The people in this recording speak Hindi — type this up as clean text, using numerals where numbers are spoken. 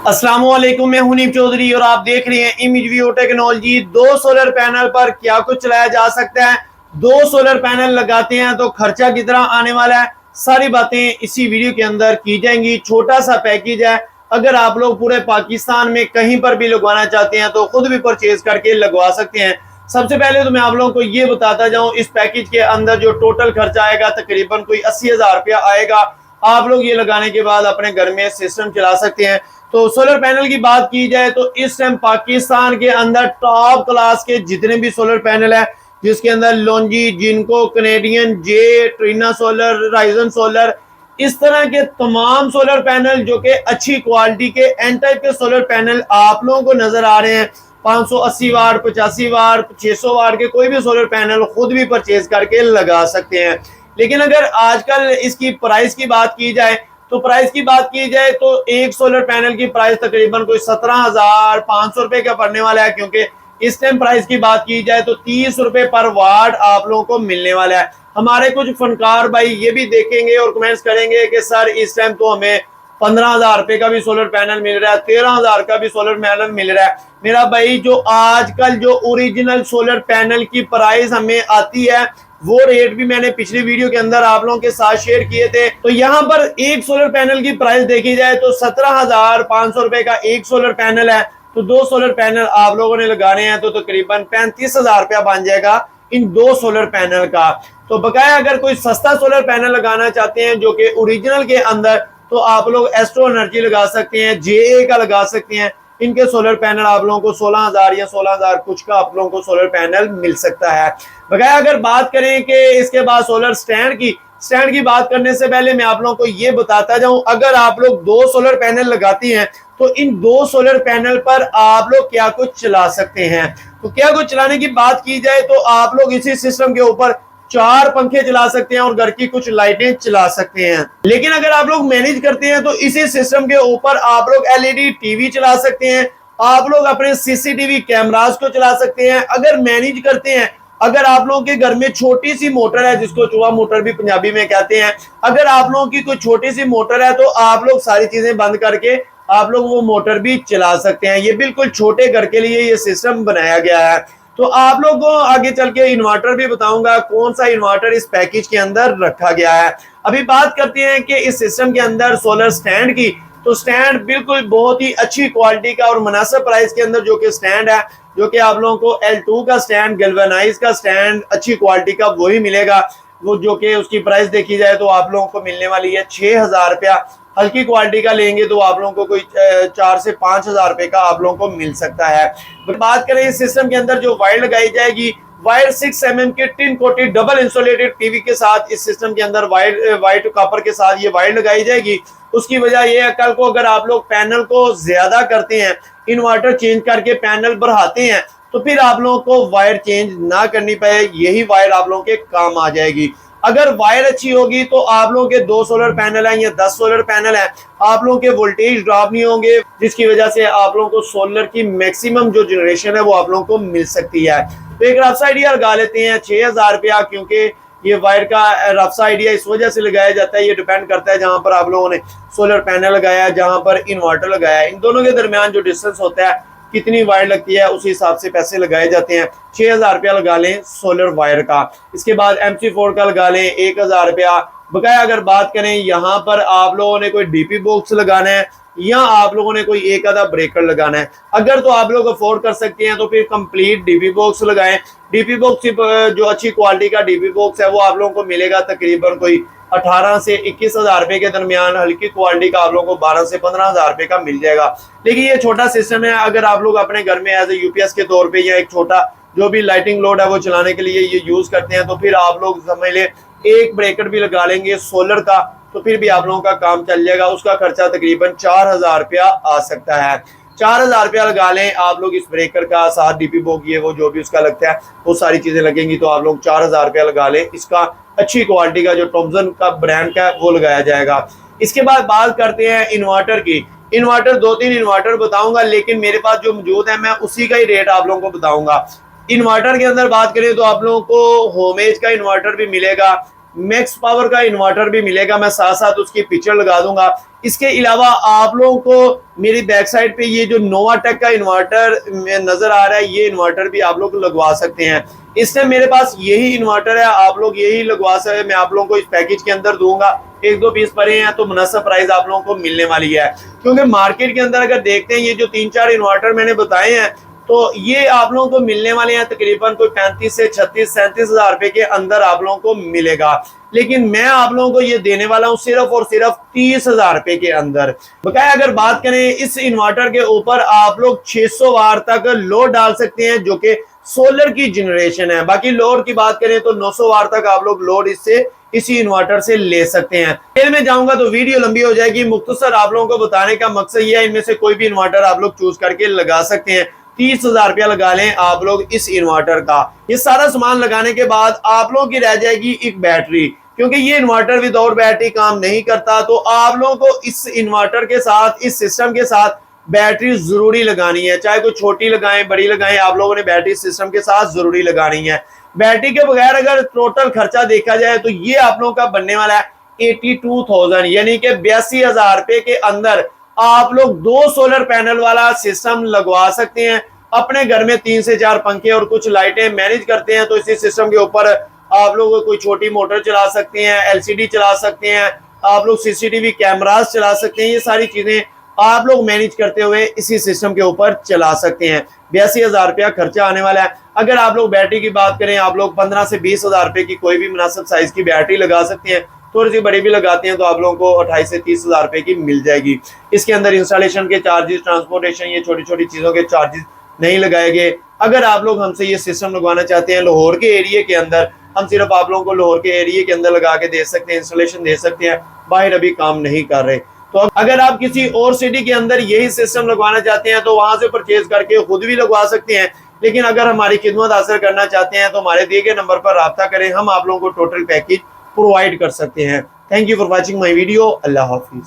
अस्सलाम वालेकुम, मैं हुनीफ चौधरी और आप देख रहे हैं इमेज व्यू टेक्नोलॉजी। दो सोलर पैनल पर क्या कुछ चलाया जा सकता है, दो सोलर पैनल लगाते हैं तो खर्चा कितना आने वाला है, सारी बातें इसी वीडियो के अंदर की जाएंगी। छोटा सा पैकेज है, अगर आप लोग पूरे पाकिस्तान में कहीं पर भी लगवाना चाहते हैं तो खुद भी परचेज करके लगवा सकते हैं। सबसे पहले तो मैं आप लोगों को ये बताता जाऊं, इस पैकेज के अंदर जो टोटल खर्चा आएगा तकरीबन कोई 80,000 रुपया आएगा। आप लोग ये लगाने के बाद अपने घर में सिस्टम चला सकते हैं। तो सोलर पैनल की बात की जाए तो इस टाइम पाकिस्तान के अंदर टॉप क्लास के जितने भी सोलर पैनल है, जिसके अंदर लॉन्जी, जिनको, कनेडियन, जे, ट्रीना सोलर, राइजन सोलर, इस तरह के तमाम सोलर पैनल जो कि अच्छी क्वालिटी के एन टाइप के सोलर पैनल आप लोगों को नजर आ रहे हैं। 580 वाट, 85 वाट, 600 वाट के कोई भी सोलर पैनल खुद भी परचेज करके लगा सकते हैं। लेकिन अगर आजकल इसकी प्राइस की बात की जाए तो एक सोलर पैनल की प्राइस तकरीबन कोई 17,500 रुपए का पड़ने वाला है, क्योंकि इस टाइम प्राइस की बात की जाए तो 30 रुपए पर वाट आप लोगों को मिलने वाला है। हमारे कुछ फनकार भाई ये भी देखेंगे और कमेंट्स करेंगे कि सर इस टाइम तो हमें 15,000 रुपए का भी सोलर पैनल मिल रहा है, 13,000 का भी सोलर पैनल मिल रहा है। मेरा भाई जो आजकल जो ओरिजिनल सोलर पैनल की प्राइस हमें आती है वो रेट भी मैंने पिछली वीडियो के अंदर आप लोगों के साथ शेयर किए थे। तो यहाँ पर एक सोलर पैनल की प्राइस देखी जाए तो 17,500 रुपए का एक सोलर पैनल है। तो दो सोलर पैनल आप लोगों ने लगाने हैं तो तकरीबन 35,000 रुपया बन जाएगा इन दो सोलर पैनल का। तो बकाया अगर कोई सस्ता सोलर पैनल लगाना चाहते हैं जो कि ओरिजिनल के अंदर, तो आप लोग एस्ट्रो एनर्जी लगा सकते हैं, जे का लगा सकते हैं। इनके सोलर पैनल आप लोगों को 16,000 या 16,000 कुछ का आप लोगों को सोलर पैनल मिल सकता है। बकाया अगर बात करें कि इसके बाद सोलर स्टैंड की बात करने से पहले मैं आप लोगों को ये बताता जाऊं, अगर आप लोग दो सोलर पैनल लगाती हैं तो इन दो सोलर पैनल पर आप लोग क्या कुछ चला सकते हैं। तो क्या कुछ चलाने की बात की जाए तो आप लोग इसी सिस्टम के ऊपर 4 पंखे चला सकते हैं और घर की कुछ लाइटें चला सकते हैं। लेकिन अगर आप लोग मैनेज करते हैं तो इसी सिस्टम के ऊपर आप लोग एलईडी टीवी चला सकते हैं, आप लोग अपने सीसीटीवी कैमरास को चला सकते हैं। अगर मैनेज करते हैं, अगर आप लोगों के घर में छोटी सी मोटर है, जिसको चूहा मोटर भी पंजाबी में कहते हैं, अगर आप लोगों की कोई छोटी सी मोटर है तो आप लोग सारी चीजें बंद करके आप लोग वो मोटर भी चला सकते हैं। ये बिल्कुल छोटे घर के लिए ये सिस्टम बनाया गया है। तो आप लोगों को आगे चल के इन्वर्टर भी बताऊंगा, कौन सा इन्वर्टर इस पैकेज के अंदर रखा गया है। अभी बात करते हैं कि इस सिस्टम के अंदर सोलर स्टैंड की। तो स्टैंड बिल्कुल बहुत ही अच्छी क्वालिटी का और मुनासिब प्राइस के अंदर जो कि स्टैंड है, जो कि आप लोगों को L2 का स्टैंड, गैल्वेनाइज का स्टैंड अच्छी क्वालिटी का वही मिलेगा। वो जो कि उसकी प्राइस देखी जाए तो आप लोगों को मिलने वाली है 6,000 रुपया। हल्की क्वालिटी का लेंगे तो आप लोगों को कोई 4 से 5,000 रुपए का आप लोगों को मिल सकता है। बात करें इस सिस्टम के अंदर जो वायर लगाई जाएगी, वायर 6 mm के tin coated double insulated PV के साथ इस सिस्टम के अंदर वाइट कॉपर के साथ ये वायर लगाई जाएगी। उसकी वजह यह है, कल को अगर आप लोग पैनल को ज्यादा करते हैं, इन्वर्टर चेंज करके पैनल बढ़ाते हैं, तो फिर आप लोगों को वायर चेंज ना करनी पड़े, यही वायर आप लोगों के काम आ जाएगी। अगर वायर अच्छी होगी तो आप लोगों के 2 सोलर पैनल हैं या 10 सोलर पैनल हैं, आप लोगों के वोल्टेज ड्रॉप नहीं होंगे, जिसकी वजह से आप लोगों को सोलर की मैक्सिमम जो जनरेशन है वो आप लोगों को मिल सकती है। तो एक रफ आइडिया लगा लेते हैं 6,000 रुपया, क्योंकि ये वायर का रफ आइडिया इस वजह से लगाया जाता है, ये डिपेंड करता है जहां पर आप लोगों ने सोलर पैनल लगाया है, जहां पर इन्वर्टर लगाया है, इन दोनों के दरमियान जो डिस्टेंस होता है, कितनी वायर लगती है, उस हिसाब से पैसे लगाए जाते हैं। 6,000 रुपया लगा लें सोलर वायर का। इसके बाद MC4 का लगा लें 1,000 रुपया। बकाया अगर बात करें यहाँ पर आप लोगों ने कोई DP बॉक्स लगाना है या आप लोगों ने कोई एक आधा ब्रेकर लगाना है, अगर तो आप लोग अफोर्ड कर सकते हैं तो फिर कंप्लीट DP बॉक्स लगाएं। DP बॉक्स जो अच्छी क्वालिटी का DP बॉक्स है वो आप लोगों को मिलेगा तकरीबन कोई 18 से 21,000 रुपए के दरमियान। हल्की क्वालिटी का आप लोगों को 12 से 15,000 रुपए का मिल जाएगा। लेकिन ये छोटा सिस्टम है, अगर आप लोग अपने घर में एज ए UPS के तौर पे या एक छोटा जो भी लाइटिंग लोड है वो चलाने के लिए ये यूज करते हैं, तो फिर आप लोग समझ ले एक ब्रेकर भी लगा लेंगे सोलर का, तो फिर भी आप लोगों का काम चल जाएगा। उसका खर्चा तकरीबन 4,000 रुपया आ सकता है। 4,000 रुपया लगा लें आप लोग इस ब्रेकर का, साथ DP बॉक्स ये वो जो भी उसका लगता है वो सारी चीजें लगेंगी, तो आप लोग 4,000 रुपया लगा लें। इसका अच्छी क्वालिटी का जो थॉमसन का ब्रांड का वो लगाया जाएगा। इसके बाद बात करते हैं इन्वर्टर की। इन्वर्टर 2-3 इन्वर्टर बताऊंगा, लेकिन मेरे पास जो मौजूद है मैं उसी का ही रेट आप लोगों को बताऊंगा। इन्वर्टर के अंदर बात करें तो आप लोगों को होमेज का इन्वर्टर भी मिलेगा, मैक्स पावर का इन्वर्टर भी मिलेगा, मैं साथ साथ उसकी पिक्चर लगा दूंगा। इसके अलावा आप लोगों को मेरी बैक साइड पे ये जो नोवाटेक का इन्वर्टर नजर आ रहा है, ये इन्वर्टर भी आप लोग लगवा सकते हैं। इस टाइम मेरे पास यही इन्वर्टर है, आप लोग यही लगवा सकते हैं। मैं आप लोगों को इस पैकेज के अंदर दूंगा, 1-2 पीस पड़े हैं तो मुनासिब प्राइस आप लोगों को मिलने वाली है। क्योंकि मार्केट के अंदर अगर देखते हैं ये जो 3-4 इन्वर्टर मैंने बताए हैं तो ये आप लोगों को मिलने वाले हैं तकरीबन कोई 35 से 36-37 हजार रुपए के अंदर आप लोगों को मिलेगा। लेकिन मैं आप लोगों को ये देने वाला हूं सिर्फ और सिर्फ 30 हजार रुपए के अंदर। बकाया अगर बात करें इस इन्वर्टर के ऊपर आप लोग 600 वाट तक लोड डाल सकते हैं जो कि सोलर की जनरेशन है। बाकी लोड की बात करें तो 900 वाट तक आप लोग लोड इससे इसी इन्वर्टर से ले सकते हैं। फिर मैं जाऊंगा तो वीडियो लंबी हो जाएगी। मुख्तसर आप लोगों को बताने का मकसद यह है, इनमें से कोई भी इन्वर्टर आप लोग चूज करके लगा सकते हैं। 30 हजार रुपया लगा लें आप लोग इस इन्वर्टर का। ये सारा सामान लगाने के बाद आप लोगों की रह जाएगी एक बैटरी, क्योंकि ये इन्वर्टर विदाउट बैटरी काम नहीं करता। तो आप लोगों को इस इन्वर्टर के साथ, इस सिस्टम के साथ बैटरी जरूरी लगानी है, चाहे कोई छोटी लगाएं बड़ी लगाएं, आप लोगों ने बैटरी सिस्टम के साथ जरूरी लगानी है। बैटरी के बगैर अगर टोटल खर्चा देखा जाए तो ये आप लोगों का बनने वाला है 82,000, यानी कि 82,000 रुपए के अंदर आप लोग 2 सोलर पैनल वाला सिस्टम लगवा सकते हैं। अपने घर में 3 से 4 पंखे और कुछ लाइटें मैनेज करते हैं तो इसी सिस्टम के ऊपर आप लोग कोई छोटी मोटर चला सकते हैं, एलसीडी चला सकते हैं, आप लोग सीसीटीवी कैमरास चला सकते हैं। ये सारी चीजें आप लोग मैनेज करते हुए इसी सिस्टम के ऊपर चला सकते हैं। 82,000 रुपया खर्चा आने वाला है। अगर आप लोग बैटरी की बात करें, आप लोग 15 से 20,000 रुपए की कोई भी मुनासिब साइज की बैटरी लगा सकते हैं। थोड़ी सी बड़ी भी लगाते हैं तो आप लोगों को 28 से 30,000 रुपए की मिल जाएगी। इसके अंदर इंस्टॉलेशन के चार्जेस, ट्रांसपोर्टेशन, ये छोटी छोटी चीजों के चार्जेस नहीं लगाए गए। अगर आप लोग हमसे ये सिस्टम लगवाना चाहते हैं लाहौर के एरिया के अंदर, हम सिर्फ आप लोगों को लाहौर के एरिया के अंदर लगा के दे सकते हैं, इंस्टॉलेशन दे सकते हैं, बाहर अभी काम नहीं कर रहे। तो अगर आप किसी और सिटी के अंदर यही सिस्टम लगवाना चाहते हैं तो वहां से परचेज करके खुद भी लगवा सकते हैं। लेकिन अगर हमारी खिदमत हासिल करना चाहते हैं तो हमारे दिए गए नंबर पर राब्ता करें, हम आप लोगों को टोटल पैकेज प्रोवाइड कर सकते हैं। Thank you for watching my video. Allah Hafiz.